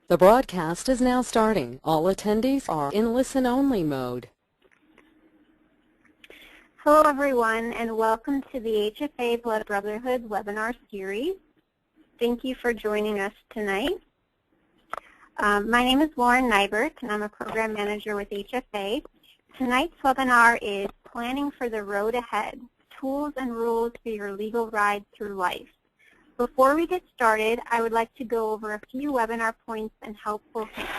The broadcast is now starting. All attendees are in listen-only mode. Hello everyone, and welcome to the HFA Blood Brotherhood webinar series. Thank you for joining us tonight. My name is Lauren Nybert, and I'm a program manager with HFA. Tonight's webinar is Planning for the Road Ahead, Tools and Rules for Your Legal Ride Through Life. Before we get started, I would like to go over a few webinar points and helpful hints.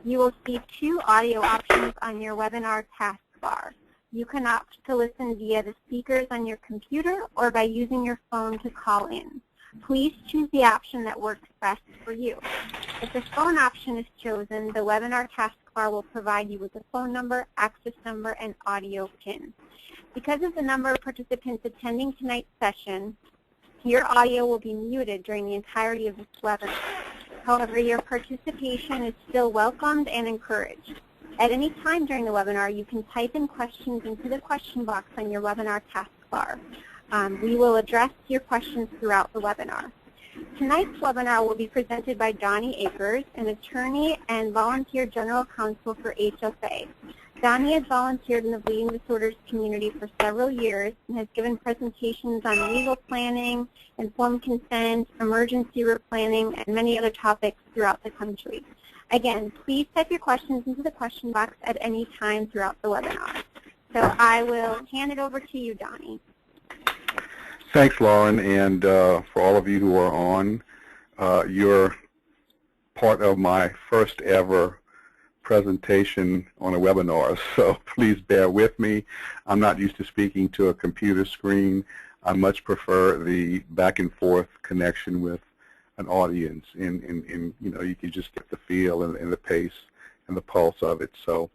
You will see two audio options on your webinar taskbar. You can opt to listen via the speakers on your computer or by using your phone to call in. Please choose the option that works best for you. If the phone option is chosen, the webinar taskbar will provide you with a phone number, access number, and audio pin. Because of the number of participants attending tonight's session, your audio will be muted during the entirety of this webinar. However, your participation is still welcomed and encouraged. At any time during the webinar, you can type in questions into the question box on your webinar taskbar. We will address your questions throughout the webinar. Tonight's webinar will be presented by Donnie Akers, an attorney and volunteer general counsel for HFA. Donnie has volunteered in the bleeding disorders community for several years and has given presentations on legal planning, informed consent, emergency replanning, and many other topics throughout the country. Again, please type your questions into the question box at any time throughout the webinar. So I will hand it over to you, Donnie. Thanks, Lauren, and for all of you who are on, you're part of my first ever presentation on a webinar, so please bear with me. I'm not used to speaking to a computer screen. I much prefer the back and forth connection with an audience, and you know, you can just get the feel and the pace and the pulse of it. So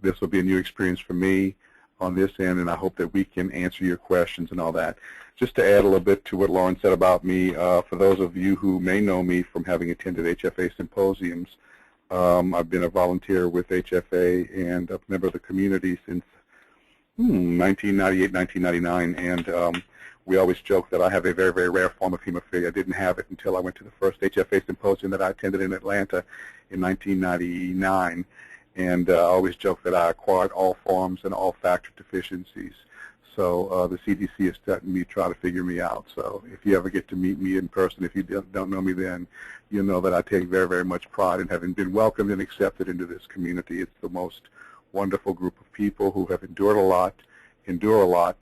this will be a new experience for me on this end, and I hope that we can answer your questions and all that. Just to add a little bit to what Lauren said about me, for those of you who may know me from having attended HFA symposiums, I've been a volunteer with HFA and a member of the community since 1998, 1999, and we always joke that I have a very, very rare form of hemophilia. I didn't have it until I went to the first HFA symposium that I attended in Atlanta in 1999, and I always joke that I acquired all forms and all factor deficiencies. So the CDC is letting me try to figure me out. So if you ever get to meet me in person, if you don't know me then, you'll know that I take very, very much pride in having been welcomed and accepted into this community. It's the most wonderful group of people who have endured a lot, endure a lot,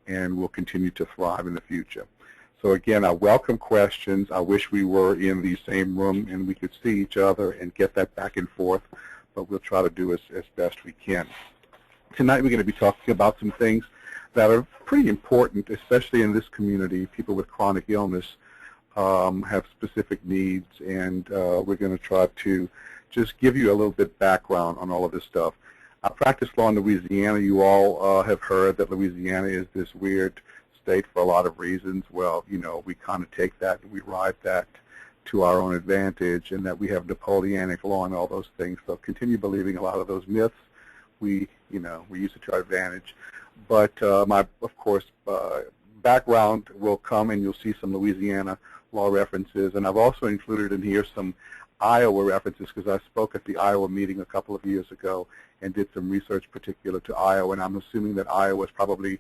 and will continue to thrive in the future. So again, I welcome questions. I wish we were in the same room and we could see each other and get that back and forth, but we'll try to do as best we can. Tonight we're going to be talking about some things that are pretty important, especially in this community. People with chronic illness have specific needs, and we're going to try to just give you a little bit background on all of this stuff. I practice law in Louisiana. You all have heard that Louisiana is this weird state for a lot of reasons. Well, you know, we kind of take that and we ride that to our own advantage, and that we have Napoleonic law and all those things. So continue believing a lot of those myths. We use it to our advantage. But my, of course, background will come, and you'll see some Louisiana law references. And I've also included in here some Iowa references because I spoke at the Iowa meeting a couple of years ago and did some research particular to Iowa. And I'm assuming that Iowa's probably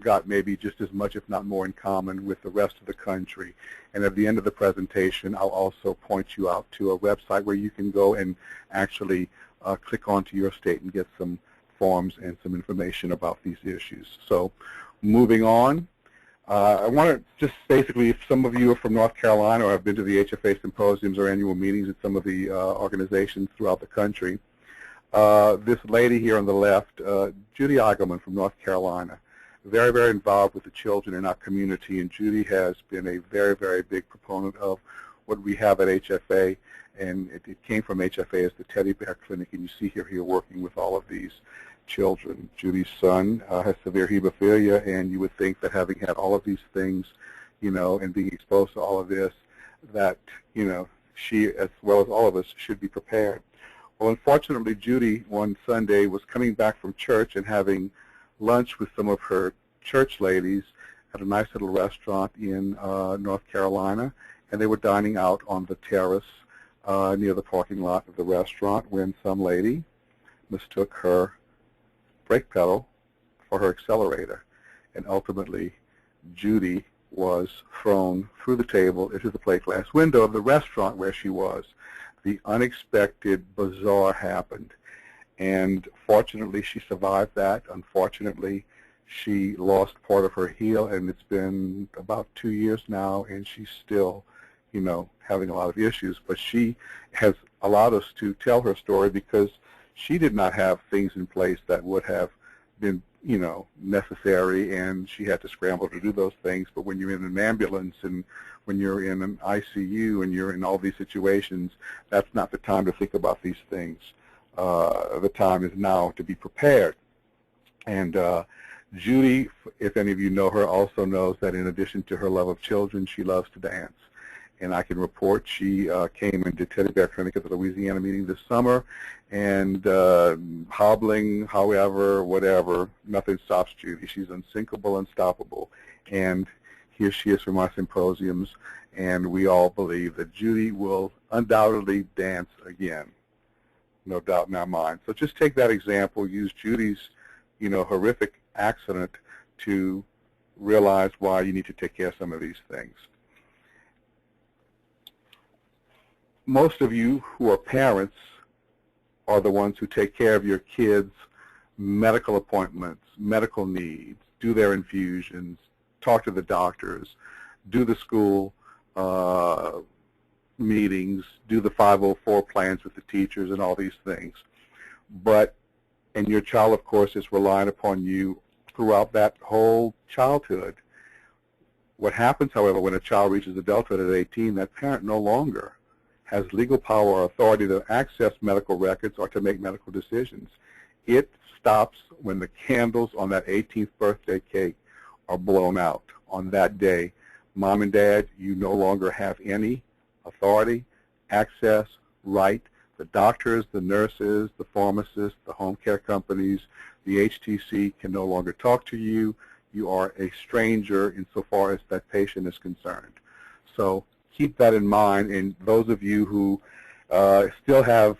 got maybe just as much, if not more, in common with the rest of the country. And at the end of the presentation, I'll also point you out to a website where you can go and actually click onto your state and get some forms and some information about these issues. So moving on, I want to just basically, if some of you are from North Carolina or have been to the HFA symposiums or annual meetings at some of the organizations throughout the country, this lady here on the left, Judy Eigelman from North Carolina, very, very involved with the children in our community, and Judy has been a very, very big proponent of what we have at HFA, and it came from HFA as the Teddy Bear Clinic, and you see here working with all of these children. Judy's son has severe hemophilia, and you would think that having had all of these things, you know, and being exposed to all of this, that, you know, she, as well as all of us, should be prepared. Well, unfortunately, Judy one Sunday was coming back from church and having lunch with some of her church ladies at a nice little restaurant in North Carolina, and they were dining out on the terrace near the parking lot of the restaurant when some lady mistook her brake pedal for her accelerator, and ultimately Judy was thrown through the table into the plate glass window of the restaurant where she was. The unexpected, bizarre happened, and fortunately she survived that. Unfortunately, she lost part of her heel, and it's been about 2 years now, and she's still, having a lot of issues. But she has allowed us to tell her story because she did not have things in place that would have been, necessary, and she had to scramble to do those things. But when you're in an ambulance and when you're in an ICU and you're in all these situations, that's not the time to think about these things. The time is now to be prepared. And Judy, if any of you know her, also knows that in addition to her love of children, she loves to dance. And I can report she came and did Teddy Bear Clinic at the Louisiana meeting this summer, and hobbling, however, whatever, nothing stops Judy. She's unsinkable, unstoppable. And here she is from our symposiums, and we all believe that Judy will undoubtedly dance again, no doubt in our mind. So just take that example, use Judy's, horrific accident to realize why you need to take care of some of these things. Most of you who are parents are the ones who take care of your kids' medical appointments, medical needs, do their infusions, talk to the doctors, do the school meetings, do the 504 plans with the teachers and all these things. And your child, of course, is relying upon you throughout that whole childhood. What happens, however, when a child reaches adulthood at 18, that parent no longer has legal power or authority to access medical records or to make medical decisions. It stops when the candles on that 18th birthday cake are blown out. On that day, Mom and Dad, you no longer have any authority, access, right. The doctors, the nurses, the pharmacists, the home care companies, the HTC can no longer talk to you. You are a stranger insofar as that patient is concerned. So keep that in mind, and those of you who still have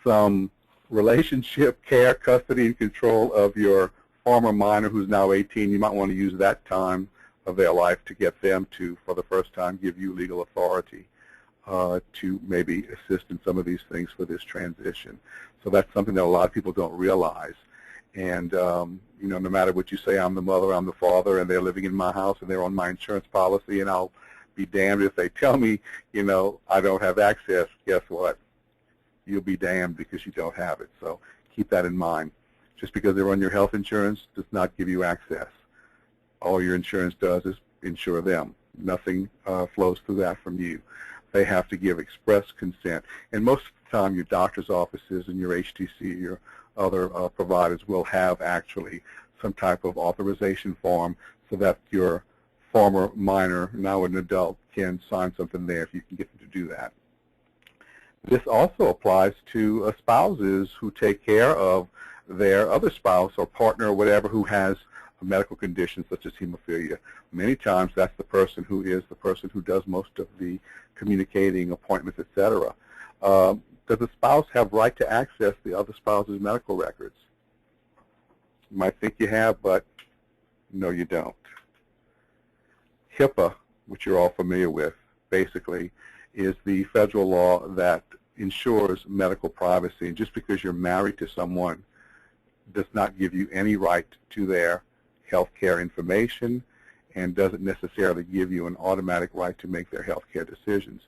some relationship, care, custody, and control of your former minor who's now 18, you might want to use that time of their life to get them to, for the first time, give you legal authority to maybe assist in some of these things for this transition. So that's something that a lot of people don't realize. And no matter what you say, I'm the mother, I'm the father, and they're living in my house and they're on my insurance policy, and I'll be damned if they tell me, I don't have access. Guess what? You'll be damned because you don't have it. So keep that in mind. Just because they're on your health insurance does not give you access. All your insurance does is insure them. Nothing flows through that from you. They have to give express consent. And most of the time, your doctor's offices and your HTC, your other providers will have actually some type of authorization form so that your former minor, now an adult, can sign something there if you can get them to do that. This also applies to spouses who take care of their other spouse or partner or whatever who has a medical condition such as hemophilia. Many times that's the person who does most of the communicating, appointments, etc. Does the spouse have right to access the other spouse's medical records? You might think you have, but no, you don't. HIPAA, which you're all familiar with, basically, is the federal law that ensures medical privacy. And just because you're married to someone does not give you any right to their health care information and doesn't necessarily give you an automatic right to make their health care decisions.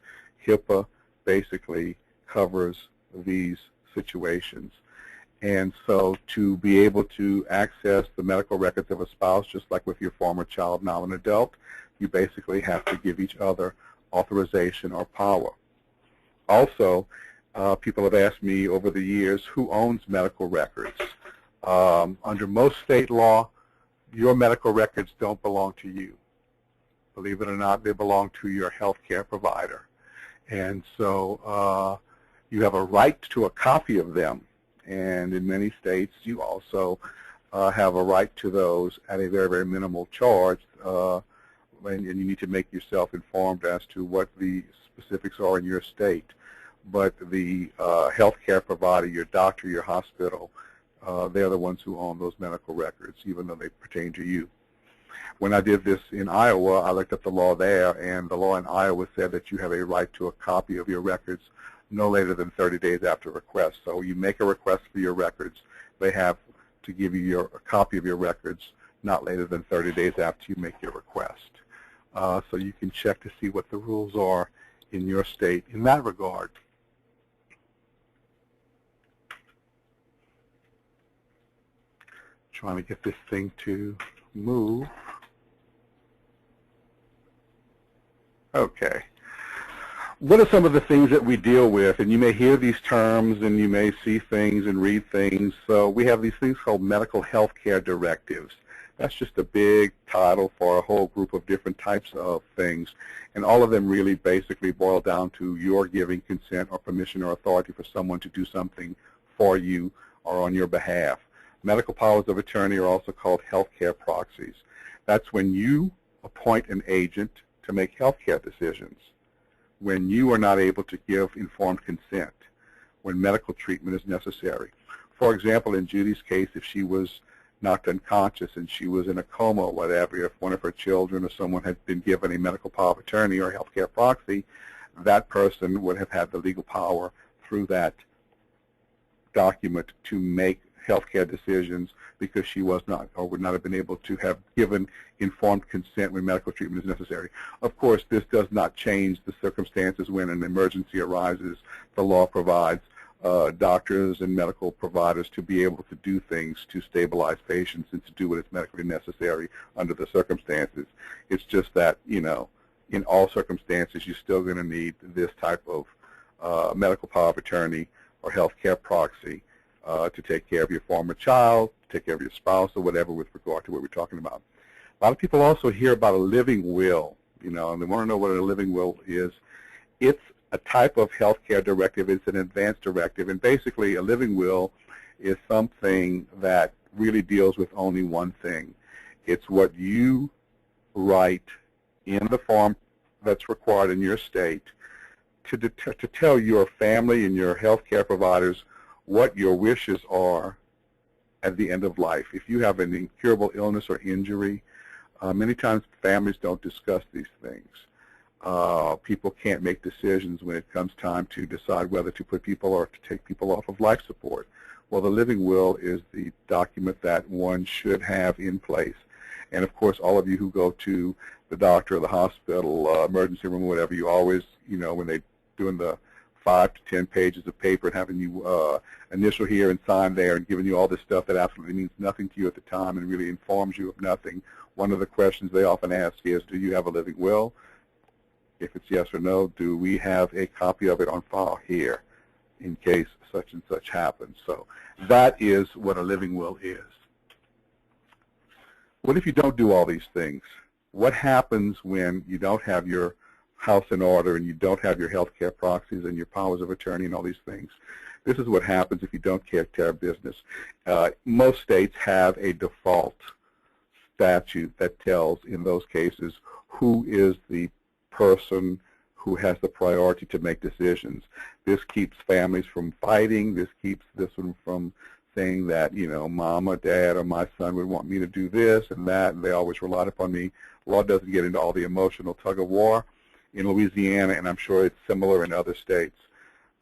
HIPAA basically covers these situations. And so to be able to access the medical records of a spouse, just like with your former child, now an adult, you basically have to give each other authorization or power. Also, people have asked me over the years, who owns medical records? Under most state law, your medical records don't belong to you. Believe it or not, they belong to your health care provider. And so you have a right to a copy of them. And in many states, you also have a right to those at a very, very minimal charge. And you need to make yourself informed as to what the specifics are in your state. but the healthcare provider, your doctor, your hospital, they're the ones who own those medical records, even though they pertain to you. When I did this in Iowa, I looked up the law there, and the law in Iowa said that you have a right to a copy of your records no later than 30 days after request. So you make a request for your records, they have to give you a copy of your records not later than 30 days after you make your request. So you can check to see what the rules are in your state in that regard. Trying to get this thing to move. Okay. What are some of the things that we deal with? And you may hear these terms and you may see things and read things. So we have these things called medical health care directives. That's just a big title for a whole group of different types of things. And all of them really basically boil down to your giving consent or permission or authority for someone to do something for you or on your behalf. Medical powers of attorney are also called healthcare proxies. That's when you appoint an agent to make healthcare decisions, when you are not able to give informed consent, when medical treatment is necessary. For example, in Judy's case, if she was knocked unconscious and she was in a coma or whatever, if one of her children or someone had been given a medical power of attorney or a healthcare proxy, that person would have had the legal power through that document to make healthcare decisions because she was not or would not have been able to have given informed consent when medical treatment is necessary. Of course, this does not change the circumstances when an emergency arises. The law provides doctors and medical providers to be able to do things to stabilize patients and to do what is medically necessary under the circumstances. It's just that, you know, in all circumstances, you're still going to need this type of medical power of attorney or healthcare proxy to take care of your former child, to take care of your spouse, or whatever with regard to what we're talking about. A lot of people also hear about a living will, you know, and they want to know what a living will is. It's a type of healthcare directive. It's an advanced directive, and basically a living will is something that really deals with only one thing. It's what you write in the form that's required in your state to tell your family and your healthcare providers what your wishes are at the end of life. If you have an incurable illness or injury, many times families don't discuss these things. People can't make decisions when it comes time to decide whether to put people or to take people off of life support. Well, the living will is the document that one should have in place. And of course, all of you who go to the doctor or the hospital, emergency room or whatever, you always, you know, when they're doing the 5 to 10 pages of paper and having you initial here and sign there and giving you all this stuff that absolutely means nothing to you at the time and really informs you of nothing. One of the questions they often ask is, do you have a living will? If it's yes or no, do we have a copy of it on file here in case such and such happens? So that is what a living will is. What if you don't do all these things? What happens when you don't have your house in order and you don't have your health care proxies and your powers of attorney and all these things? This is what happens if you don't take care of business. Most states have a default statute that tells, in those cases, who is the person who has the priority to make decisions. This keeps families from fighting. This keeps this one from saying that, you know, mom or dad or my son would want me to do this and that, and they always relied upon me. Law doesn't get into all the emotional tug of war. In Louisiana, and I'm sure it's similar in other states,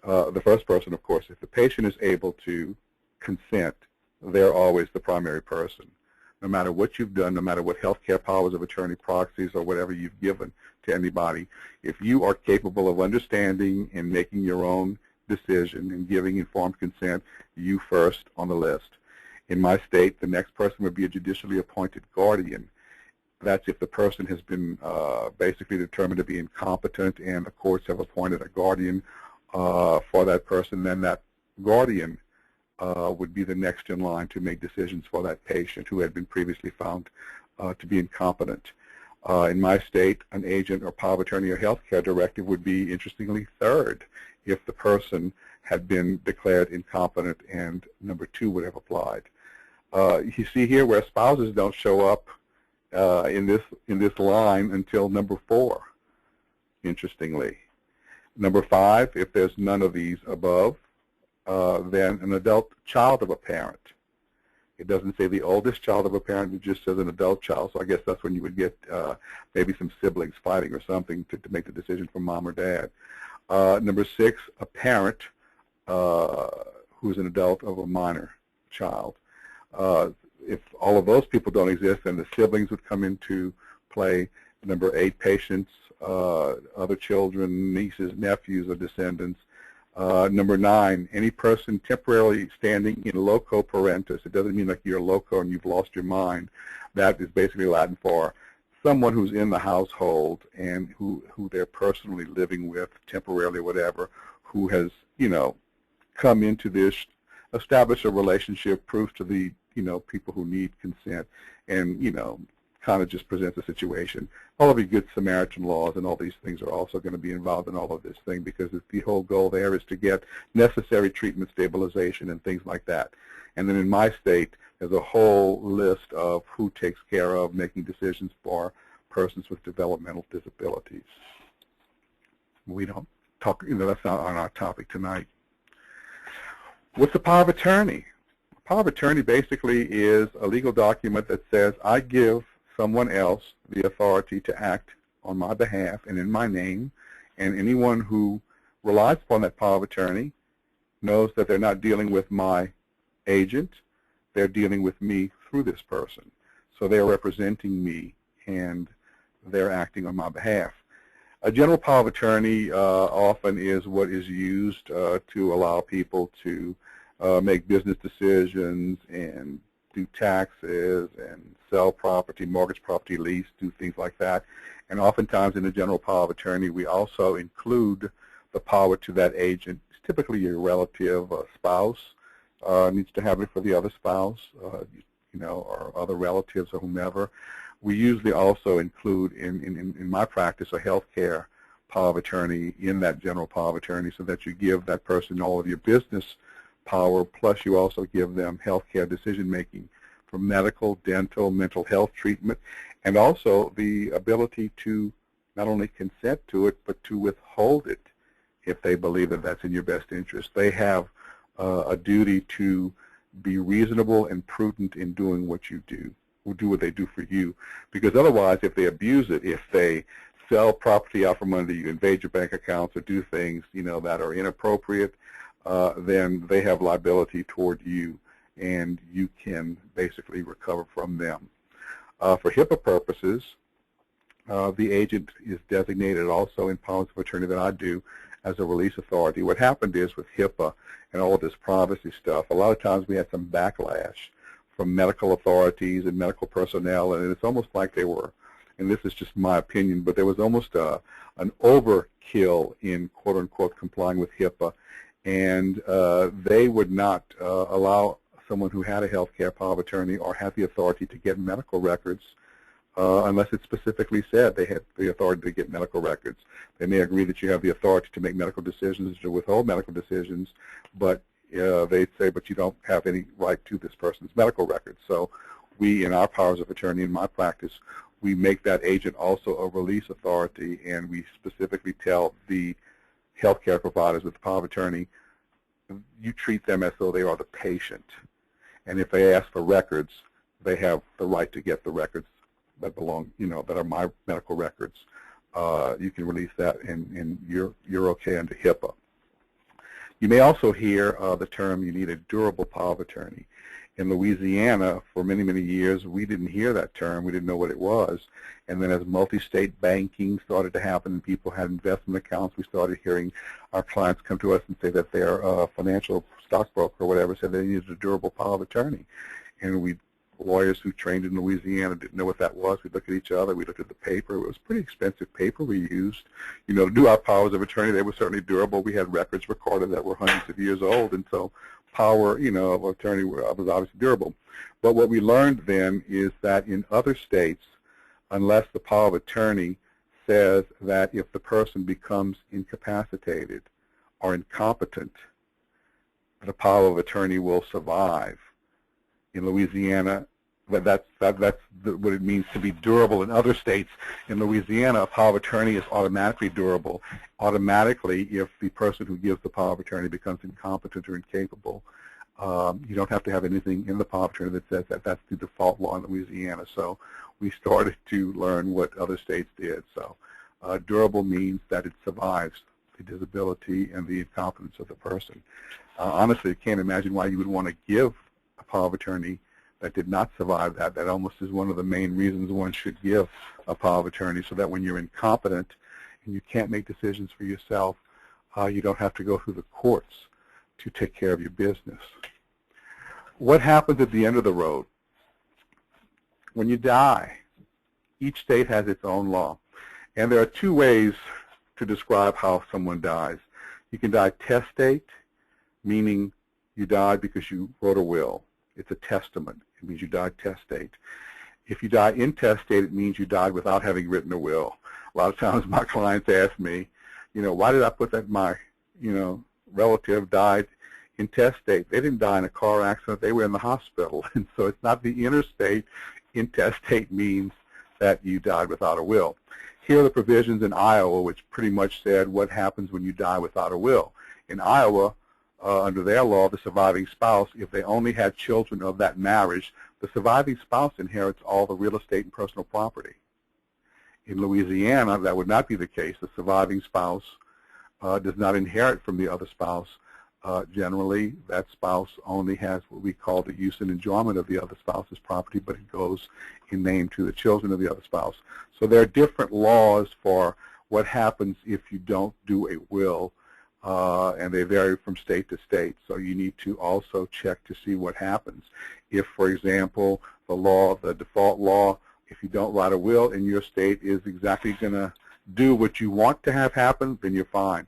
the first person, of course, if the patient is able to consent, they're always the primary person. No matter what you've done, no matter what healthcare powers of attorney proxies or whatever you've given to anybody, if you are capable of understanding and making your own decision and giving informed consent, you first on the list. In my state, the next person would be a judicially appointed guardian. That's if the person has been basically determined to be incompetent and the courts have appointed a guardian for that person, then that guardian would be the next in line to make decisions for that patient who had been previously found to be incompetent. In my state, an agent or power of attorney or health care directive would be, interestingly, third if the person had been declared incompetent, and number 2 would have applied. You see here where spouses don't show up in this line until number 4, interestingly. Number 5, if there's none of these above, then an adult child of a parent. It doesn't say the oldest child of a parent, it just says an adult child. So I guess that's when you would get maybe some siblings fighting or something to make the decision for mom or dad. Number 6, a parent who's an adult of a minor child. If all of those people don't exist, then the siblings would come into play. Number 8, patients, other children, nieces, nephews, or descendants. Number 9, any person temporarily standing in loco parentis. It doesn't mean like you're loco and you've lost your mind. That is basically Latin for someone who's in the household and who they're personally living with temporarily, whatever, who has, come into this, establish a relationship, prove to the, people who need consent, and, kind of just presents a situation. All of the Good Samaritan laws and all these things are also going to be involved in all of this thing, because the whole goal there is to get necessary treatment, stabilization, and things like that. And then in my state, there's a whole list of who takes care of making decisions for persons with developmental disabilities. We don't talk, that's not on our topic tonight. What's a power of attorney? A power of attorney basically is a legal document that says I give someone else the authority to act on my behalf and in my name, and anyone who relies upon that power of attorney knows that they're not dealing with my agent, they're dealing with me through this person. So they're representing me and they're acting on my behalf. A general power of attorney often is what is used to allow people to make business decisions and do taxes and sell property, mortgage property, lease, do things like that. And oftentimes in the general power of attorney, we also include the power to that agent. It's typically your relative, spouse, needs to have it for the other spouse, or other relatives or whomever. We usually also include, in my practice, a health care power of attorney in that general power of attorney, so that you give that person all of your business power, plus you also give them health care decision-making for medical, dental, mental health treatment, and also the ability to not only consent to it, but to withhold it if they believe that that's in your best interest. They have a duty to be reasonable and prudent in doing what you do, or do what they do for you, because otherwise, if they abuse it, if they sell property out from under you, invade your bank accounts, or do things that are inappropriate, then they have liability toward you, and you can basically recover from them. For HIPAA purposes, the agent is designated also in powers of attorney that I do as a release authority. What happened is with HIPAA and all of this privacy stuff, a lot of times we had some backlash from medical authorities and medical personnel, and it's almost like they were, and this is just my opinion, but there was almost an overkill in quote-unquote complying with HIPAA, and they would not allow someone who had a health care power of attorney or had the authority to get medical records unless it specifically said they had the authority to get medical records. They may agree that you have the authority to make medical decisions, to withhold medical decisions, but they'd say, but you don't have any right to this person's medical records. So we, in our powers of attorney, in my practice, we make that agent also a release authority, and we specifically tell the healthcare providers with the power of attorney, you treat them as though they are the patient. And if they ask for records, they have the right to get the records that belong, that are my medical records. You can release that, and you're okay under HIPAA. You may also hear the term, you need a durable power of attorney. In Louisiana, for many, many years, we didn't hear that term. We didn't know what it was. And then as multi-state banking started to happen and people had investment accounts, we started hearing our clients come to us and say that their financial stockbroker or whatever said they needed a durable power of attorney. And we, lawyers who trained in Louisiana, didn't know what that was. We looked at each other. We looked at the paper. It was pretty expensive paper we used. To do our powers of attorney, they were certainly durable. We had records recorded that were hundreds of years old, and so power, of attorney was obviously durable. But what we learned then is that in other states, unless the power of attorney says that if the person becomes incapacitated or incompetent, the power of attorney will survive. In Louisiana, That's what it means to be durable in other states. In Louisiana, a power of attorney is automatically durable. Automatically, if the person who gives the power of attorney becomes incompetent or incapable, you don't have to have anything in the power of attorney that says that. That's the default law in Louisiana. So we started to learn what other states did. So durable means that it survives the disability and the incompetence of the person. Honestly, I can't imagine why you would want to give a power of attorney that did not survive that. That almost is one of the main reasons one should give a power of attorney, so that when you're incompetent and you can't make decisions for yourself, you don't have to go through the courts to take care of your business. What happens at the end of the road? When you die, each state has its own law. And there are two ways to describe how someone dies. You can die testate, meaning you died because you wrote a will. It's a testament. It means you died testate. If you die intestate, it means you died without having written a will. A lot of times my clients ask me, why did I put that my, relative died intestate? They didn't die in a car accident. They were in the hospital. And so it's not the interstate. Intestate means that you died without a will. Here are the provisions in Iowa which pretty much said what happens when you die without a will. In Iowa, under their law, the surviving spouse, if they only had children of that marriage, the surviving spouse inherits all the real estate and personal property. In Louisiana, that would not be the case. The surviving spouse does not inherit from the other spouse. Generally, that spouse only has what we call the use and enjoyment of the other spouse's property, but it goes in name to the children of the other spouse. So there are different laws for what happens if you don't do a will, and they vary from state to state. So you need to also check to see what happens. If, for example, the default law, if you don't write a will in your state, is exactly going to do what you want to have happen, then you're fine.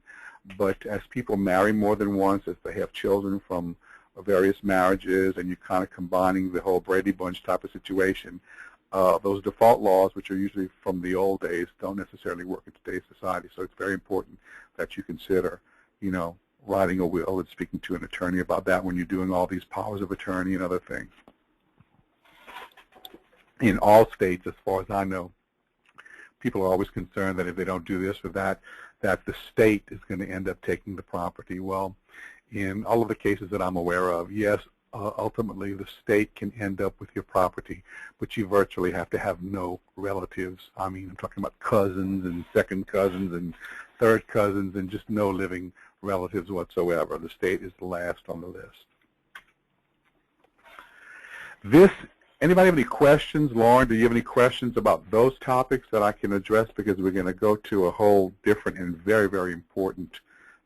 But as people marry more than once, as they have children from various marriages, and you're kind of combining the whole Brady Bunch type of situation, those default laws, which are usually from the old days, don't necessarily work in today's society. So it's very important that you consider, writing a will and speaking to an attorney about that when you're doing all these powers of attorney and other things. In all states, as far as I know, people are always concerned that if they don't do this or that, that the state is going to end up taking the property. Well, in all of the cases that I'm aware of, yes, ultimately the state can end up with your property, but you virtually have to have no relatives. I mean, I'm talking about cousins and second cousins and third cousins and just no living relatives whatsoever. The state is the last on the list. Anybody have any questions? Lauren, do you have any questions about those topics that I can address? Because we're going to go to a whole different and very, very important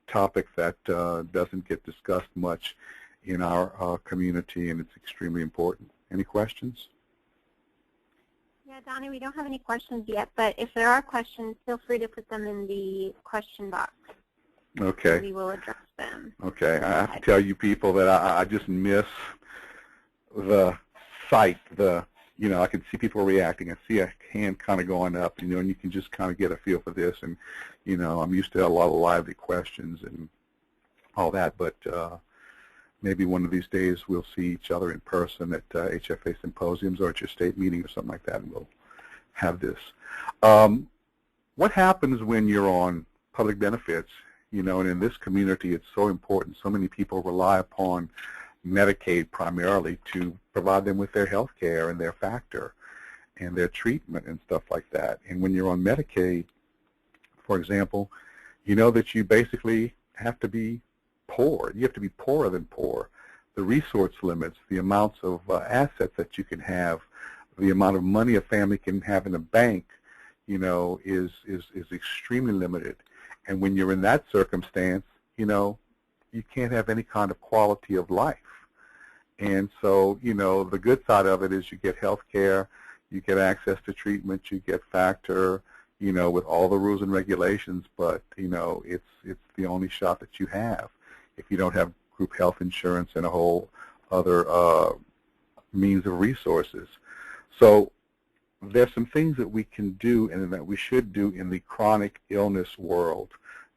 topic that doesn't get discussed much in our community, and it's extremely important. Any questions? Yeah, Donnie, we don't have any questions yet, but if there are questions, feel free to put them in the question box. Okay. We will address them. Okay. I have to tell you people that I just miss the sight, I can see people reacting. I see a hand kind of going up, and you can just kind of get a feel for this. And, I'm used to a lot of lively questions and all that, but maybe one of these days we'll see each other in person at HFA symposiums or at your state meeting or something like that, and we'll have this. What happens when you're on public benefits? And in this community, it's so important. So many people rely upon Medicaid primarily to provide them with their health care and their factor and their treatment and stuff like that. And when you're on Medicaid, for example, you know that you basically have to be poor. You have to be poorer than poor. The resource limits, the amounts of assets that you can have, the amount of money a family can have in a bank, is extremely limited. And when you're in that circumstance, you can't have any kind of quality of life. And so, the good side of it is you get health care, you get access to treatment, you get factor, with all the rules and regulations, but, it's the only shot that you have if you don't have group health insurance and a whole other means of resources. So there's some things that we can do and that we should do in the chronic illness world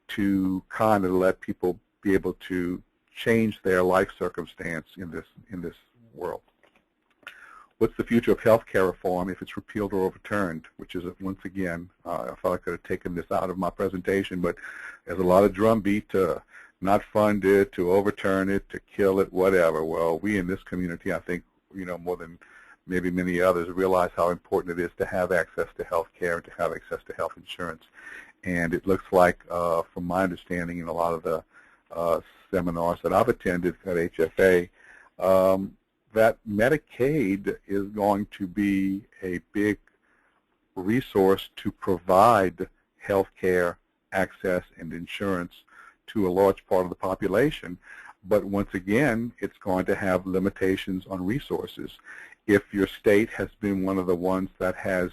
to kind of let people be able to change their life circumstance in this world. what's the future of health care reform if it's repealed or overturned, which is, once again, I thought I could have taken this out of my presentation, but there's a lot of drumbeat to not fund it, to overturn it, to kill it, whatever. Well, we in this community, I think, more than maybe many others, realize how important it is to have access to health care and to have access to health insurance. And it looks like, from my understanding in a lot of the seminars that I've attended at HFA, that Medicaid is going to be a big resource to provide health care access and insurance to a large part of the population. But once again, it's going to have limitations on resources. If your state has been one of the ones that has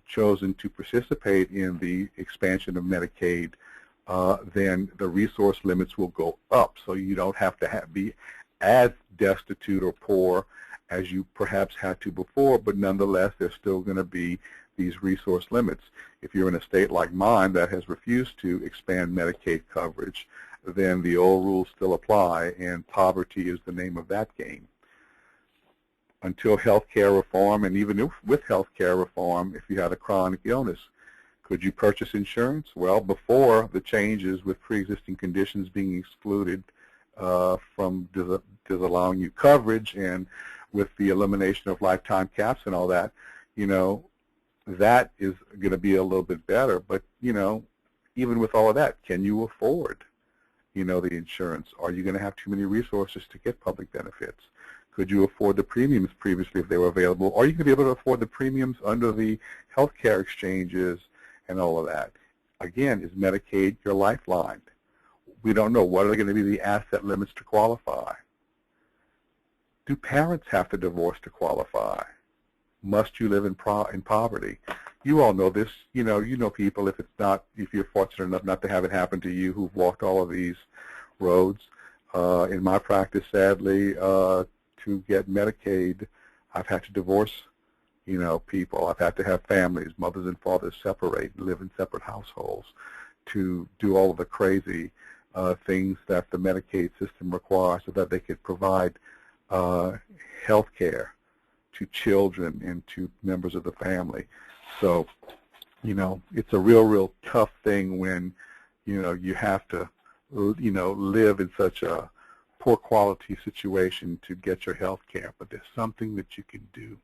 chosen to participate in the expansion of Medicaid, then the resource limits will go up. So you don't have to be as destitute or poor as you perhaps had to before, but nonetheless, there's still going to be these resource limits. If you're in a state like mine that has refused to expand Medicaid coverage, then the old rules still apply, and poverty is the name of that game. Until health care reform, and even with health care reform, if you had a chronic illness, could you purchase insurance? Well, before the changes with pre-existing conditions being excluded from disallowing you coverage, and with the elimination of lifetime caps and all that, that is going to be a little bit better. But, even with all of that, can you afford, the insurance? Are you going to have too many resources to get public benefits? Could you afford the premiums previously if they were available? Are you going to be able to afford the premiums under the health care exchanges and all of that? Again, is Medicaid your lifeline? We don't know. What are going to be the asset limits to qualify? Do parents have to divorce to qualify? Must you live in poverty? You all know this. You know people, if you're fortunate enough not to have it happen to you, who've walked all of these roads. In my practice, sadly, to get Medicaid, I've had to divorce, people. I've had to have families, mothers and fathers separate, live in separate households, to do all of the crazy things that the Medicaid system requires so that they could provide health care to children and to members of the family. So, it's a real tough thing when, you have to, live in such a poor quality situation to get your health care, but there's something that you can do.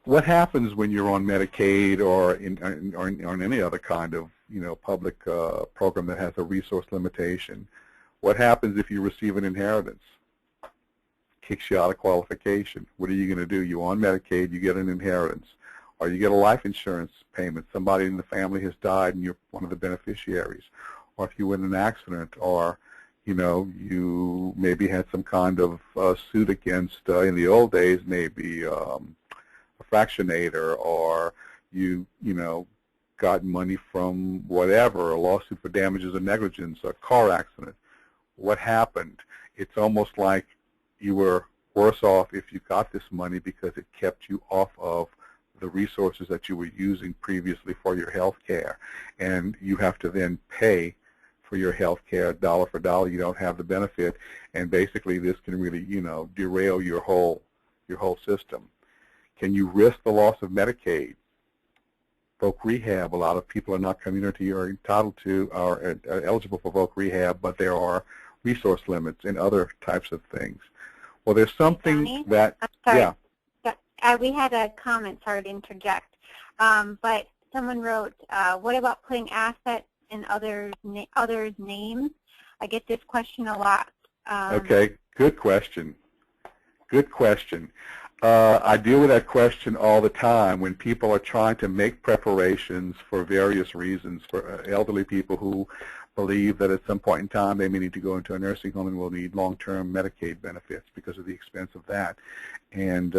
What happens when you're on Medicaid or in any other kind of, public program that has a resource limitation? What happens if you receive an inheritance? Kicks you out of qualification. What are you going to do? You're on Medicaid, you get an inheritance, or you get a life insurance payment. Somebody in the family has died and you're one of the beneficiaries. Or if you were in an accident, or you maybe had some kind of suit against, in the old days, maybe a fractionator, or you got money from whatever, a lawsuit for damages or negligence, a car accident. What happened? It's almost like you were worse off if you got this money because it kept you off of the resources that you were using previously for your health care. And you have to then pay for your health care dollar for dollar. You don't have the benefit. And basically this can really, derail your whole system. Can you risk the loss of Medicaid? Voc rehab, a lot of people in our community are entitled to, are eligible for Voc rehab, but there are resource limits and other types of things. Well, there's something Donnie, that, yeah. We had a comment, sorry to interject, but someone wrote, what about putting assets in others' names? I get this question a lot. Okay, good question. Good question. I deal with that question all the time when people are trying to make preparations for various reasons, for elderly people who believe that at some point in time they may need to go into a nursing home and will need long-term Medicaid benefits because of the expense of that. And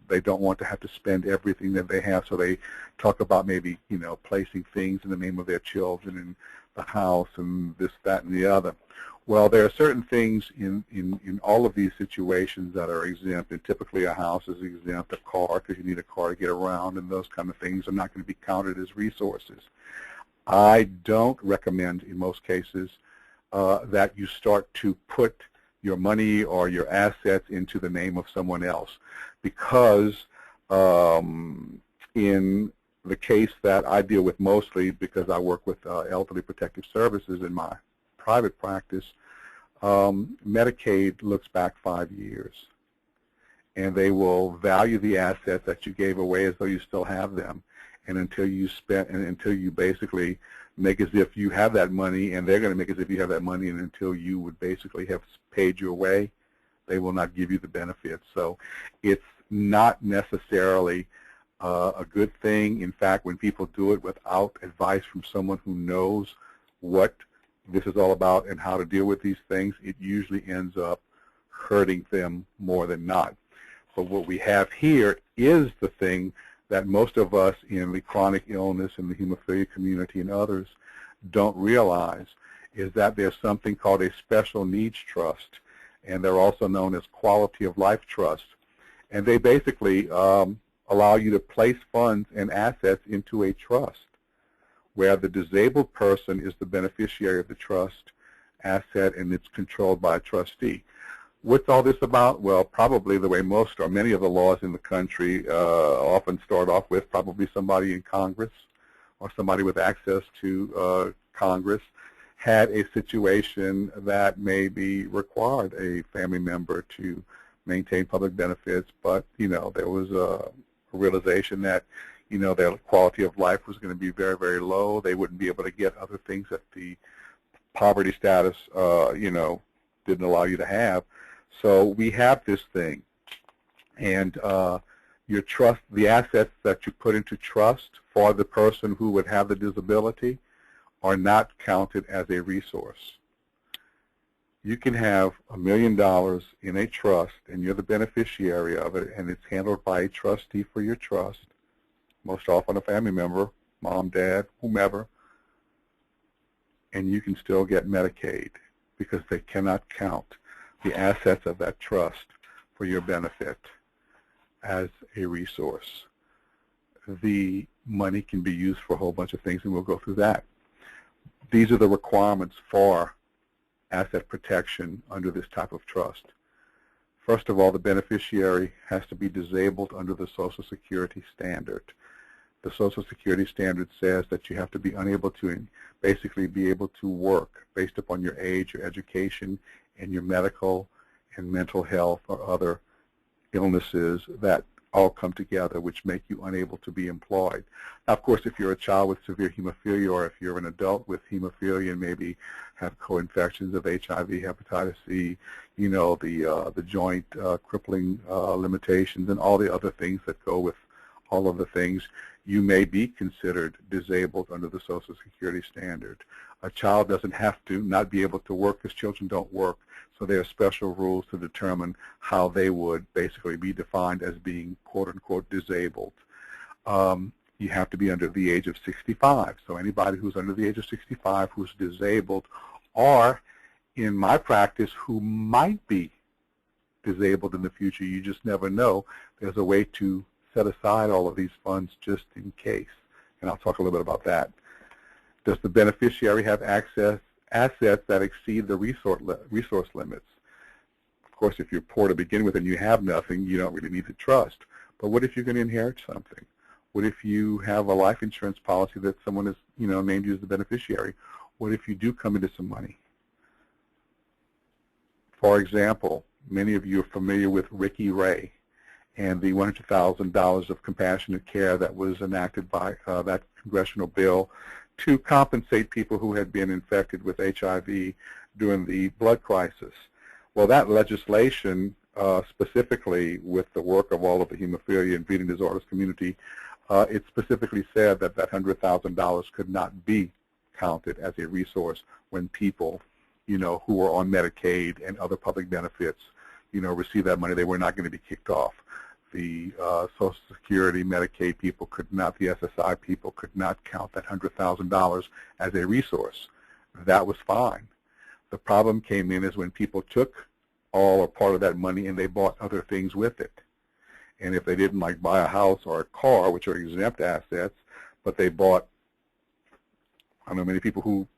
they don't want to have to spend everything that they have, so they talk about maybe, placing things in the name of their children in the house and this, that, and the other. Well, there are certain things in all of these situations that are exempt, and typically a house is exempt, a car, because you need a car to get around, and those kind of things are not going to be counted as resources. I don't recommend, in most cases, that you start to put your money or your assets into the name of someone else, because in the case that I deal with mostly, because I work with elderly protective services in my private practice, Medicaid looks back 5 years, and they will value the assets that you gave away as though you still have them, and until you basically make as if you have that money, and they're going to make as if you have that money, and until you would basically have paid your way, they will not give you the benefits. So it's not necessarily a good thing. In fact, when people do it without advice from someone who knows what this is all about and how to deal with these things, it usually ends up hurting them more than not. But what we have here is the thing that most of us in the chronic illness and the hemophilia community and others don't realize, is that there's something called a special needs trust, and they're also known as quality of life trust. And they basically allow you to place funds and assets into a trust where the disabled person is the beneficiary of the trust asset, and it's controlled by a trustee. What's all this about? Well, probably the way most or many of the laws in the country often start off with probably somebody in Congress or somebody with access to Congress had a situation that maybe required a family member to maintain public benefits, but, there was a realization that, their quality of life was going to be very, very low. They wouldn't be able to get other things that the poverty status, didn't allow you to have. So we have this thing, and your trust, the assets that you put into trust for the person who would have the disability are not counted as a resource. You can have $1 million in a trust, and you're the beneficiary of it, and it's handled by a trustee for your trust, most often a family member, mom, dad, whomever, and you can still get Medicaid because they cannot count the assets of that trust for your benefit as a resource. The money can be used for a whole bunch of things, and we'll go through that. These are the requirements for asset protection under this type of trust. First of all, the beneficiary has to be disabled under the Social Security standard. The Social Security standard says that you have to be unable to basically be able to work based upon your age, your education, and your medical and mental health or other illnesses that all come together, which make you unable to be employed. Now, of course, if you're a child with severe hemophilia, or if you're an adult with hemophilia and maybe have co-infections of HIV, hepatitis C, the joint crippling limitations and all the other things that go with all of the things, you may be considered disabled under the Social Security standard. A child doesn't have to not be able to work, because children don't work, so there are special rules to determine how they would basically be defined as being quote-unquote disabled. You have to be under the age of 65, so anybody who's under the age of 65 who's disabled, or in my practice who might be disabled in the future, you just never know, there's a way to set aside all of these funds just in case, and I'll talk a little bit about that. Does the beneficiary have assets that exceed the resource limits? Of course, if you're poor to begin with and you have nothing, you don't really need the trust. But what if you're going to inherit something? What if you have a life insurance policy that someone has, named you as the beneficiary? What if you do come into some money? For example, many of you are familiar with Ricky Ray and the $100,000 of compassionate care that was enacted by that congressional bill to compensate people who had been infected with HIV during the blood crisis. Well, that legislation, specifically with the work of all of the hemophilia and bleeding disorders community, it specifically said that that $100,000 could not be counted as a resource when people, who were on Medicaid and other public benefits, receive that money. They were not going to be kicked off. The Social Security, Medicaid people could not, the SSI people could not count that $100,000 as a resource. That was fine. The problem came in is when people took all or part of that money and they bought other things with it. And if they didn't buy a house or a car, which are exempt assets, but they bought, I know many people who,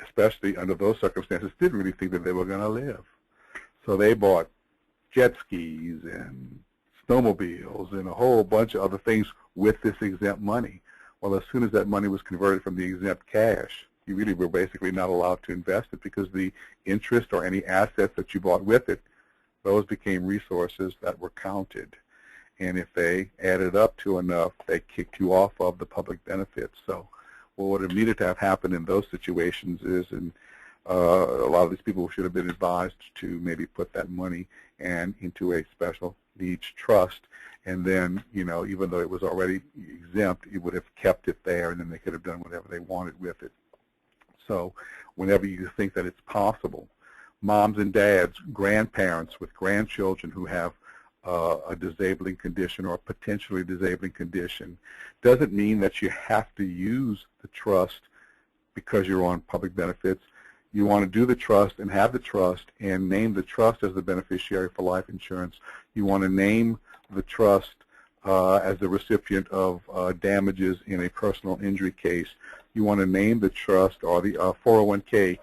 especially under those circumstances, didn't really think that they were going to live. So they bought jet skis and snowmobiles and a whole bunch of other things with this exempt money. Well, as soon as that money was converted from the exempt cash, you really were basically not allowed to invest it, because the interest or any assets that you bought with it, those became resources that were counted. And if they added up to enough, they kicked you off of the public benefits. So what would have needed to have happened in those situations is, and a lot of these people should have been advised to maybe put that money into a special needs trust, and then, you know, even though it was already exempt, it would have kept it there, and then they could have done whatever they wanted with it. So whenever you think that it's possible, moms and dads, grandparents with grandchildren who have a disabling condition or a potentially disabling condition, doesn't mean that you have to use the trust because you're on public benefits. You want to do the trust and have the trust and name the trust as the beneficiary for life insurance. You want to name the trust as the recipient of damages in a personal injury case. You want to name the trust or the 401k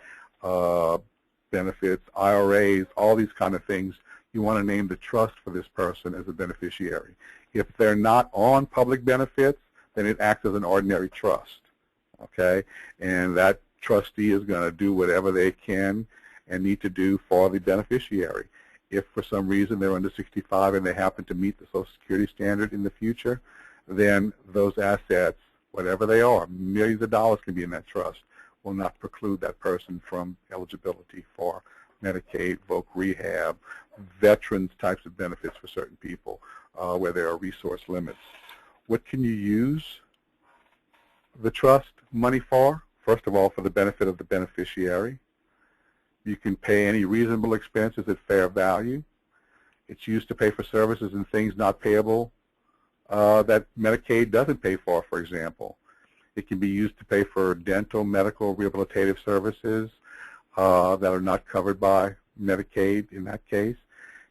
benefits, IRAs, all these kind of things. You want to name the trust for this person as a beneficiary. If they're not on public benefits, then it acts as an ordinary trust, okay? And that trustee is going to do whatever they can and need to do for the beneficiary. If for some reason they're under 65 and they happen to meet the Social Security standard in the future, then those assets, whatever they are, millions of dollars can be in that trust, will not preclude that person from eligibility for Medicaid, voc rehab, veterans types of benefits for certain people where there are resource limits. What can you use the trust money for? First of all, for the benefit of the beneficiary. You can pay any reasonable expenses at fair value. It's used to pay for services and things not payable that Medicaid doesn't pay for example. It can be used to pay for dental, medical, rehabilitative services that are not covered by Medicaid in that case.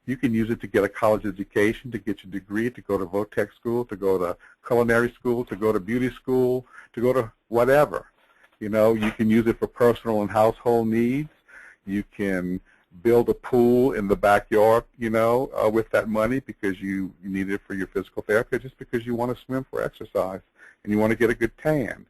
You can use it to get a college education, to get your degree, to go to vo-tech school, to go to culinary school, to go to beauty school, to go to whatever. You know, you can use it for personal and household needs. You can build a pool in the backyard, you know, with that money because you need it for your physical therapy, just because you want to swim for exercise and you want to get a good tan.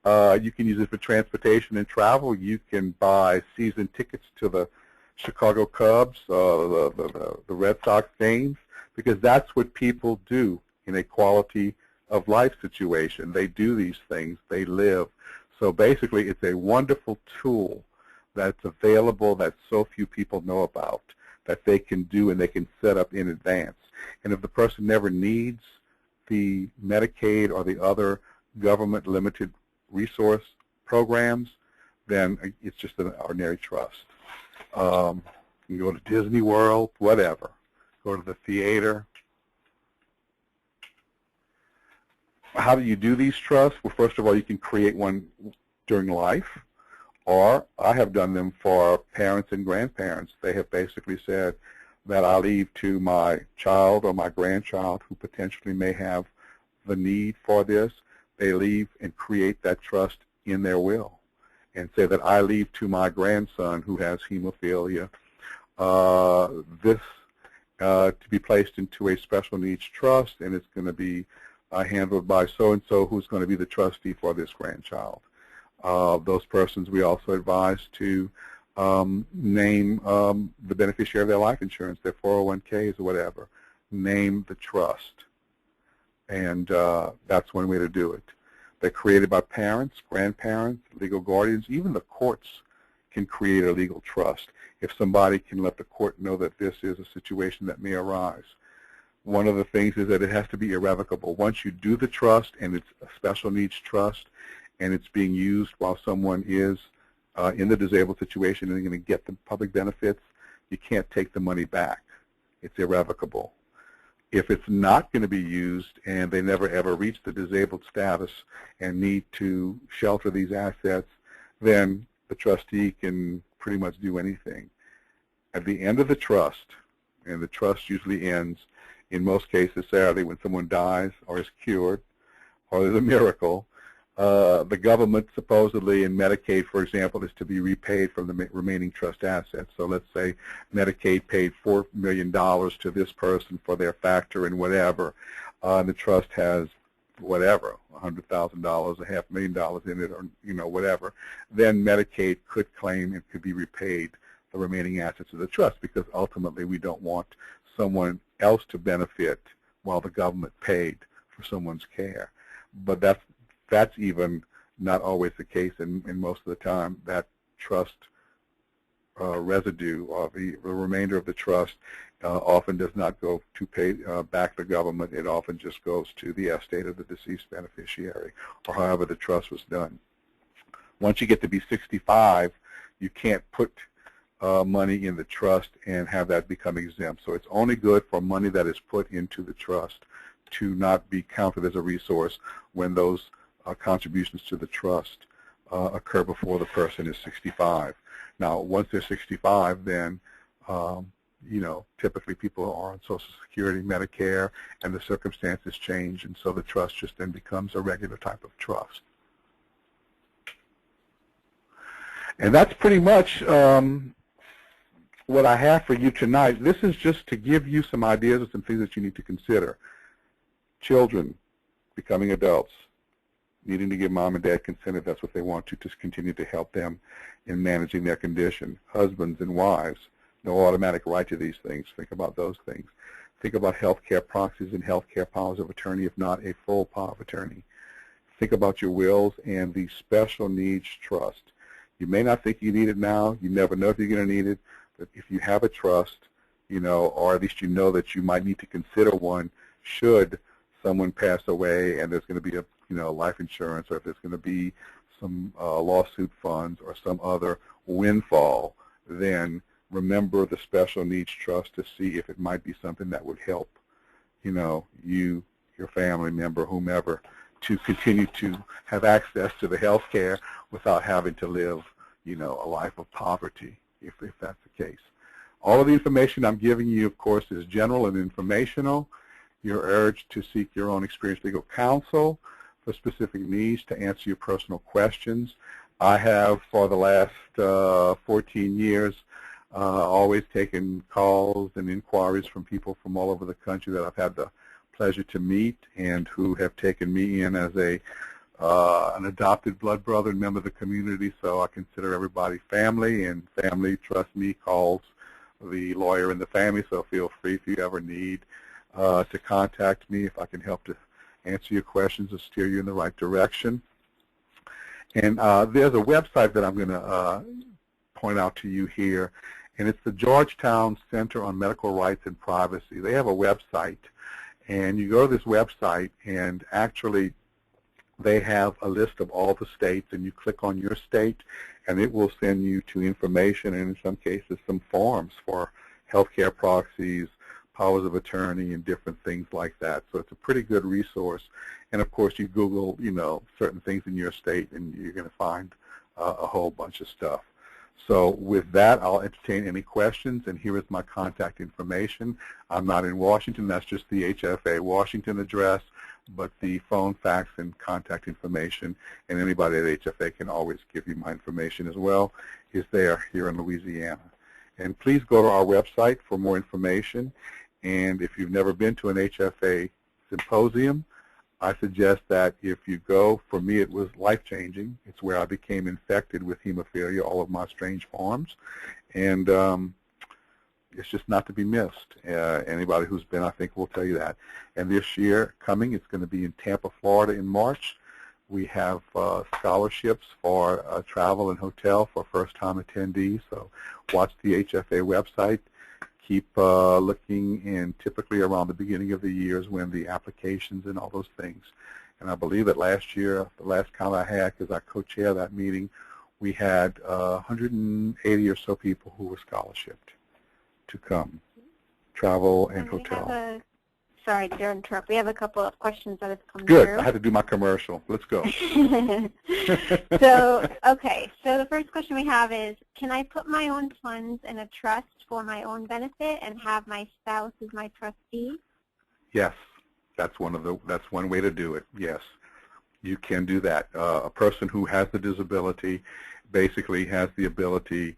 You can use it for transportation and travel. You can buy season tickets to the Chicago Cubs, the Red Sox games, because that's what people do in a quality of life situation. They do these things. They live. So basically, it's a wonderful tool that's available that so few people know about, that they can do and they can set up in advance. And if the person never needs the Medicaid or the other government limited resource programs, then it's just an ordinary trust. You can go to Disney World, whatever. Go to the theater. How do you do these trusts? Well, first of all, you can create one during life, or I have done them for parents and grandparents. They have basically said that I leave to my child or my grandchild who potentially may have the need for this. They leave and create that trust in their will and say that I leave to my grandson who has hemophilia this to be placed into a special needs trust, and it's going to be handled by so-and-so who's going to be the trustee for this grandchild. Those persons we also advise to name the beneficiary of their life insurance, their 401ks or whatever. Name the trust. And that's one way to do it. They're created by parents, grandparents, legal guardians. Even the courts can create a legal trust if somebody can let the court know that this is a situation that may arise. One of the things is that it has to be irrevocable. Once you do the trust and it's a special needs trust and it's being used while someone is in the disabled situation and they're going to get the public benefits, you can't take the money back. It's irrevocable. If it's not going to be used and they never ever reach the disabled status and need to shelter these assets, then the trustee can pretty much do anything. At the end of the trust, and the trust usually ends, in most cases, sadly, when someone dies or is cured or there's a miracle, The government supposedly in Medicaid, for example, is to be repaid from the remaining trust assets. So let's say Medicaid paid $4 million to this person for their factor and whatever. And the trust has whatever, $100,000, $500,000 in it, or whatever. Then Medicaid could claim and could be repaid the remaining assets of the trust, because ultimately we don't want someone else to benefit while the government paid for someone's care. But that's even not always the case, and most of the time that trust residue, or the remainder of the trust, often does not go to pay back the government. It often just goes to the estate of the deceased beneficiary, or however the trust was done. Once you get to be 65, you can't put money in the trust and have that become exempt. So it's only good for money that is put into the trust to not be counted as a resource when those contributions to the trust occur before the person is 65. Now, once they're 65, then typically people are on Social Security, Medicare, and the circumstances change, and so the trust just then becomes a regular type of trust. And that's pretty much what I have for you tonight. This is just to give you some ideas of some things that you need to consider. Children becoming adults, needing to give mom and dad consent if that's what they want to continue to help them in managing their condition. Husbands and wives, no automatic right to these things. Think about those things. Think about health care proxies and health care powers of attorney, if not a full power of attorney. Think about your wills and the special needs trust. You may not think you need it now. You never know if you're going to need it. But if you have a trust, or at least you know that you might need to consider one should someone pass away and there's going to be a life insurance, or if there's going to be some lawsuit funds or some other windfall, then remember the special needs trust to see if it might be something that would help, you, your family member, whomever, to continue to have access to the health care without having to live, a life of poverty, if that's the case. All of the information I'm giving you, of course, is general and informational. You're urged to seek your own experienced legal counsel for specific needs to answer your personal questions. I have, for the last 14 years, always taken calls and inquiries from people from all over the country that I've had the pleasure to meet and who have taken me in as an adopted blood brother and member of the community. So I consider everybody family, and family, trust me, calls the lawyer in the family. So feel free, if you ever need to contact me if I can help to answer your questions or steer you in the right direction. And there's a website that I'm going to point out to you here, and it's the Georgetown Center on Medical Rights and Privacy. They have a website, and you go to this website, and actually they have a list of all the states, and you click on your state, and it will send you to information, and in some cases some forms for healthcare proxies, powers of attorney, and different things like that. So it's a pretty good resource. And of course, you Google, certain things in your state, and you're going to find a whole bunch of stuff. So with that, I'll entertain any questions, and here is my contact information. I'm not in Washington. That's just the HFA Washington address, but the phone, fax, and contact information, and anybody at HFA can always give you my information as well, is there here in Louisiana. And please go to our website for more information. And if you've never been to an HFA symposium, I suggest that if you go, for me it was life-changing. It's where I became infected with hemophilia, all of my strange forms. And it's just not to be missed. Anybody who's been, I think, will tell you that. And this year coming, it's going to be in Tampa, Florida in March. We have scholarships for travel and hotel for first-time attendees. So watch the HFA website. Keep looking, and typically around the beginning of the year is when the applications and all those things. And I believe that last year, the last count I had, because I co-chair that meeting, we had 180 or so people who were scholarshiped to come, travel and hotel. Sorry to interrupt. We have a couple of questions that have come through. Good. I had to do my commercial. Let's go. So the first question we have is, can I put my own funds in a trust for my own benefit and have my spouse as my trustee? Yes, that's one way to do it. Yes, you can do that. A person who has the disability basically has the ability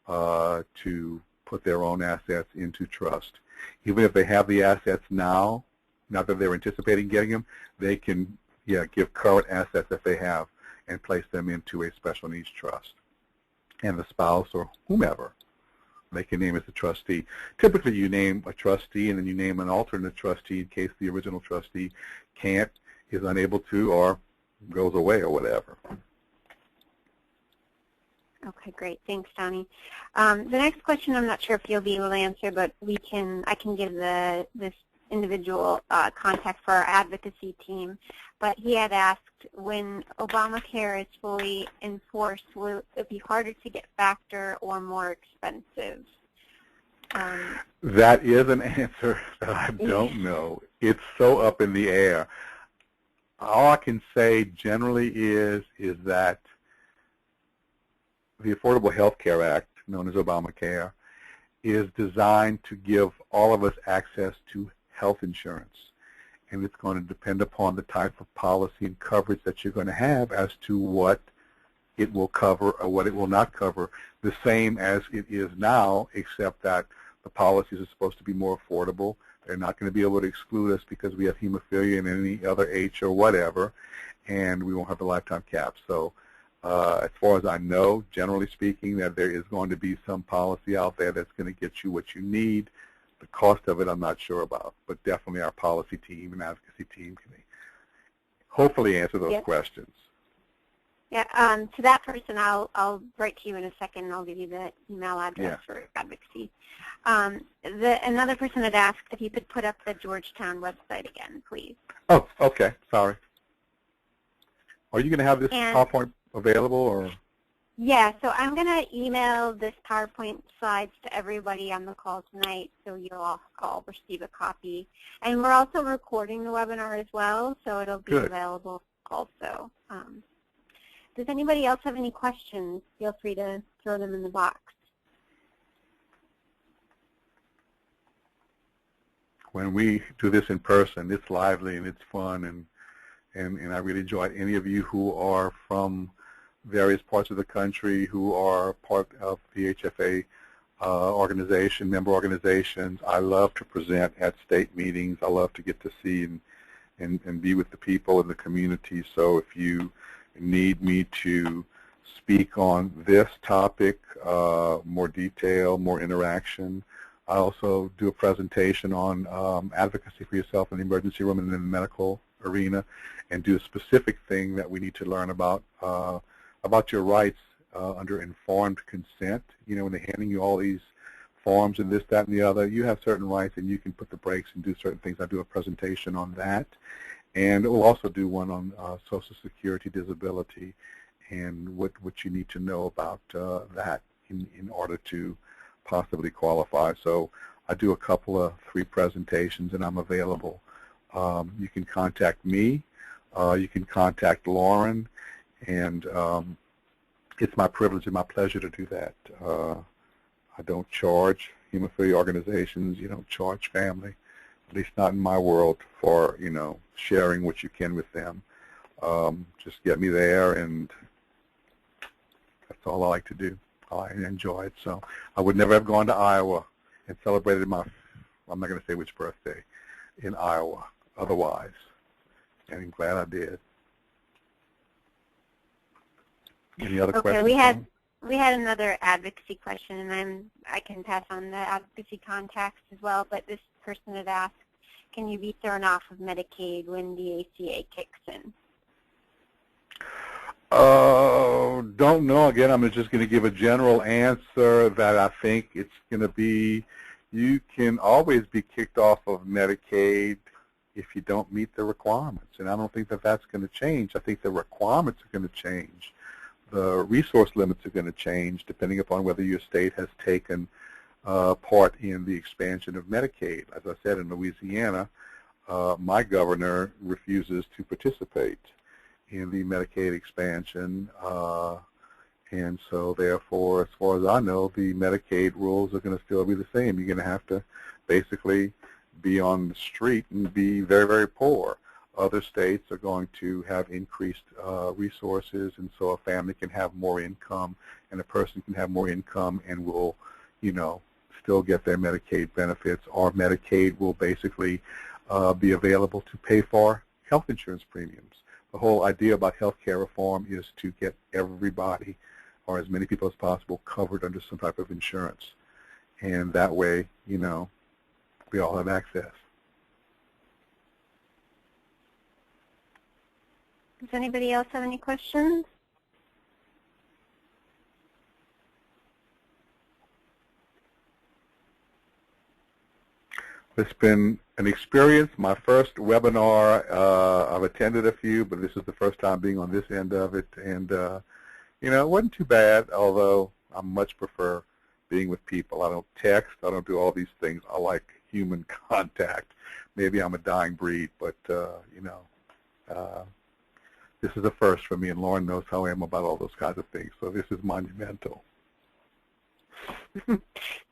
to put their own assets into trust. Even if they have the assets now, not that they're anticipating getting them, they can give current assets that they have and place them into a special needs trust. And the spouse or whomever, they can name as a trustee. Typically you name a trustee and then you name an alternate trustee in case the original trustee can't, is unable to, or goes away or whatever. Okay, great. Thanks, Donnie. The next question I'm not sure if you'll be able to answer, but I can give this individual contact for our advocacy team. But he had asked, when Obamacare is fully enforced, will it be harder to get factor or more expensive? That is an answer that I don't know. It's so up in the air. All I can say generally is that the Affordable Health Care Act, known as Obamacare, is designed to give all of us access to health insurance. And it's going to depend upon the type of policy and coverage that you're going to have as to what it will cover or what it will not cover, the same as it is now, except that the policies are supposed to be more affordable. They're not going to be able to exclude us because we have hemophilia and any other H or whatever, and we won't have the lifetime cap. So as far as I know, generally speaking, that there is going to be some policy out there that's going to get you what you need. The cost of it I'm not sure about, but definitely our policy team and advocacy team can hopefully answer those questions. Yeah, to that person, I'll write to you in a second, and I'll give you the email address for advocacy. Another person had asked if you could put up the Georgetown website again, please. Oh, okay. Sorry. Are you going to have this PowerPoint available, or? Yeah, so I'm going to email this PowerPoint slides to everybody on the call tonight, so you'll all receive a copy. And we're also recording the webinar as well, so it'll be available also. Does anybody else have any questions? Feel free to throw them in the box. When we do this in person, it's lively and it's fun, and I really enjoy it. Any of you who are from various parts of the country who are part of the HFA organization, member organizations, I love to present at state meetings. I love to get to see and be with the people in the community. So if you need me to speak on this topic, more detail, more interaction, I also do a presentation on advocacy for yourself in the emergency room and in the medical arena, and do a specific thing that we need to learn about your rights under informed consent. You know, when they're handing you all these forms and this, that, and the other, you have certain rights and you can put the brakes and do certain things. I do a presentation on that. And we'll also do one on Social Security disability and what you need to know about that in order to possibly qualify. So I do a couple of 3 presentations, and I'm available. You can contact me. You can contact Lauren, and it's my privilege and my pleasure to do that. I don't charge hemophilia organizations. You don't charge family, at least not in my world, for sharing what you can with them. Just get me there, and that's all I like to do. I enjoy it. So I would never have gone to Iowa and celebrated my, I'm not going to say which birthday, in Iowa otherwise, and I'm glad I did. Any other questions? We had another advocacy question, and I can pass on the advocacy contacts as well, but this person had asked, can you be thrown off of Medicaid when the ACA kicks in? Don't know. Again, I'm just going to give a general answer that I think it's going to be, you can always be kicked off of Medicaid if you don't meet the requirements, and I don't think that that's going to change. I think the requirements are going to change. The resource limits are going to change depending upon whether your state has taken part in the expansion of Medicaid. As I said, in Louisiana, my governor refuses to participate in the Medicaid expansion, and so therefore, as far as I know, the Medicaid rules are going to still be the same. You're going to have to basically be on the street and be very, very poor. other states are going to have increased resources, and so a family can have more income, and a person can have more income and will, you know, still get their Medicaid benefits, or Medicaid will basically be available to pay for health insurance premiums. The whole idea about health care reform is to get everybody, or as many people as possible, covered under some type of insurance. And that way, you know, we all have access. Does anybody else have any questions? It's been an experience. My first webinar, I've attended a few, but this is the first time being on this end of it. And, you know, it wasn't too bad, although I much prefer being with people. I don't text. I don't do all these things. I like human contact. Maybe I'm a dying breed, but, you know, this is a first for me, and Lauren knows how I am about all those kinds of things. So this is monumental.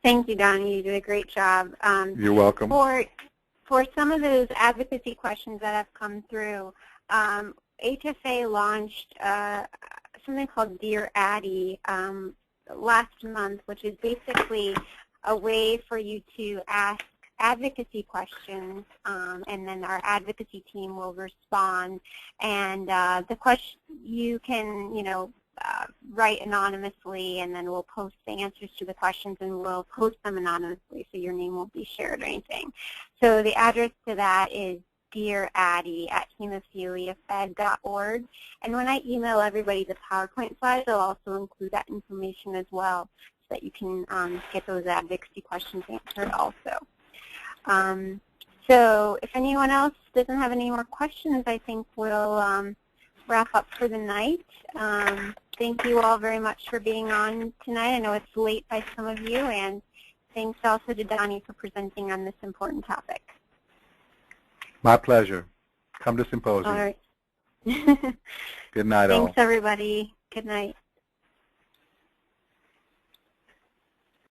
Thank you, Donnie. You did a great job. You're welcome. For some of those advocacy questions that have come through, HFA launched something called Dear Addie last month, which is basically a way for you to ask advocacy questions, and then our advocacy team will respond. And the question, you can, you know, write anonymously, and then we'll post the answers to the questions, and we'll post them anonymously, so your name won't be shared or anything. So the address to that is dearaddie@hemophiliafed.org. And when I email everybody the PowerPoint slides, I'll also include that information as well, so that you can get those advocacy questions answered also. So if anyone else doesn't have any more questions, I think we'll wrap up for the night. Thank you all very much for being on tonight. I know it's late by some of you, and thanks also to Donnie for presenting on this important topic. My pleasure. Come to symposium. All right. Good night, all. Thanks, everybody. Good night.